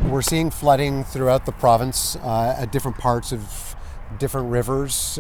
We're seeing flooding throughout the province at different parts of different rivers,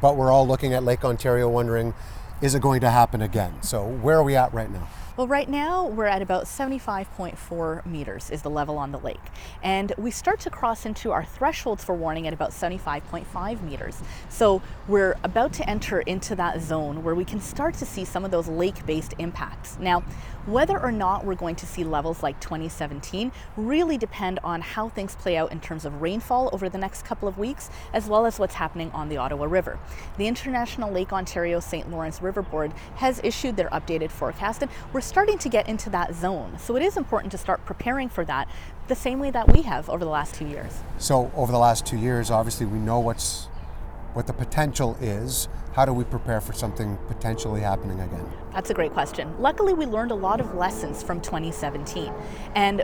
but we're all looking at Lake Ontario wondering, is it going to happen again? So where are we at right now? Well, right now we're at about 75.4 meters is the level on the lake. And we start to cross into our thresholds for warning at about 75.5 meters. So we're about to enter into that zone where we can start to see some of those lake-based impacts. Now, whether or not we're going to see levels like 2017 really depend on how things play out in terms of rainfall over the next couple of weeks, as well as what's happening on the Ottawa River. The International Lake Ontario St. Lawrence River Board has issued their updated forecast, and we're starting to get into that zone. So it is important to start preparing for that the same way that we have over the last 2 years. So over the last 2 years, obviously we know what the potential is. How do we prepare for something potentially happening again? That's a great question. Luckily, we learned a lot of lessons from 2017. And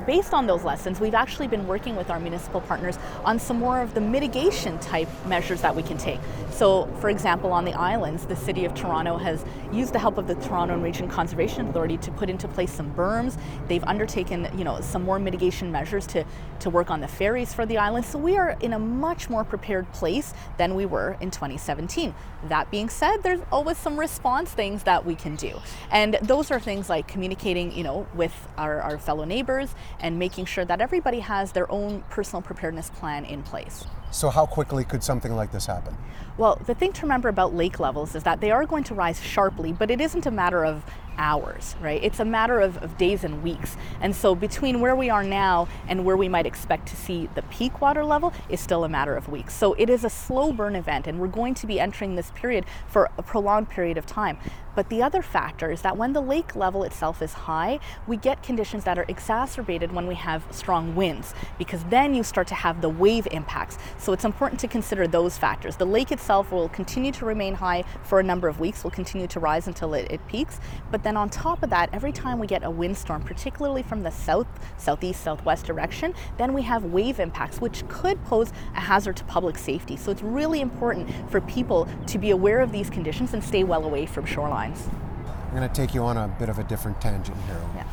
based on those lessons, we've actually been working with our municipal partners on some more of the mitigation type measures that we can take. So, for example, on the islands, the City of Toronto has used the help of the Toronto and Region Conservation Authority to put into place some berms. They've undertaken, some more mitigation measures to work on the ferries for the islands. So we are in a much more prepared place than we were in 2017. That being said, there's always some response things that we can do. And those are things like communicating, with our fellow neighbors and making sure that everybody has their own personal preparedness plan in place. So how quickly could something like this happen? Well, the thing to remember about lake levels is that they are going to rise sharply, but it isn't a matter of hours, right? It's a matter of days and weeks. And so between where we are now and where we might expect to see the peak water level is still a matter of weeks. So it is a slow burn event, and we're going to be entering this period for a prolonged period of time. But the other factor is that when the lake level itself is high, we get conditions that are exacerbated when we have strong winds, because then you start to have the wave impacts. So it's important to consider those factors. The lake itself will continue to remain high for a number of weeks, will continue to rise until it peaks. But then on top of that, every time we get a windstorm, particularly from the south, southeast, southwest direction, then we have wave impacts, which could pose a hazard to public safety. So it's really important for people to be aware of these conditions and stay well away from shorelines. I'm going to take you on a bit of a different tangent here. Yeah.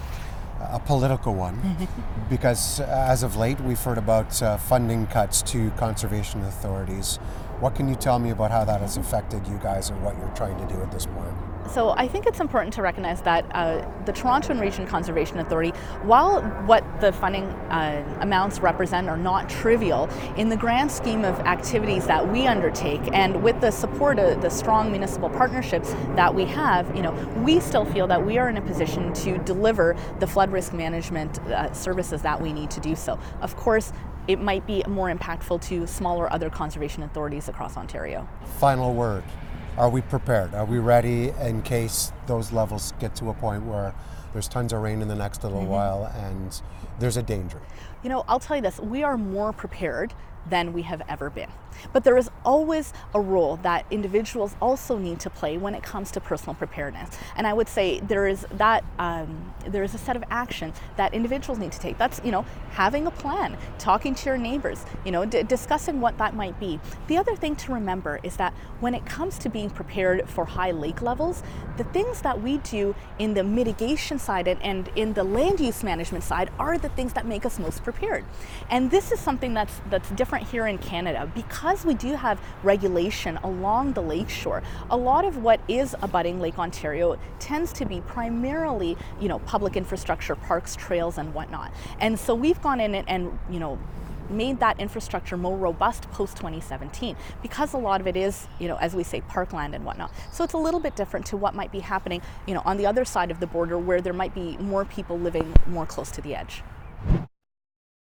A political one, because as of late we've heard about funding cuts to conservation authorities. What can you tell me about how that has affected you guys and what you're trying to do at this point? So I think it's important to recognize that the Toronto and Region Conservation Authority, while what the funding amounts represent are not trivial, in the grand scheme of activities that we undertake and with the support of the strong municipal partnerships that we have, we still feel that we are in a position to deliver the flood risk management services that we need to do so. Of course, it might be more impactful to smaller other conservation authorities across Ontario. Final word. Are we prepared? Are we ready in case those levels get to a point where there's tons of rain in the next little while and there's a danger? I'll tell you this, we are more prepared than we have ever been. But there is always a role that individuals also need to play when it comes to personal preparedness. And I would say there is a set of action that individuals need to take. That's, having a plan, talking to your neighbors, discussing what that might be. The other thing to remember is that when it comes to being prepared for high lake levels, the things that we do in the mitigation side and in the land use management side are the things that make us most prepared. And this is something that's different here in Canada. Because we do have regulation along the lakeshore, a lot of what is abutting Lake Ontario tends to be primarily, public infrastructure, parks, trails, and whatnot. And so we've gone in and made that infrastructure more robust post-2017 because a lot of it is, as we say, parkland and whatnot. So it's a little bit different to what might be happening, on the other side of the border where there might be more people living more close to the edge.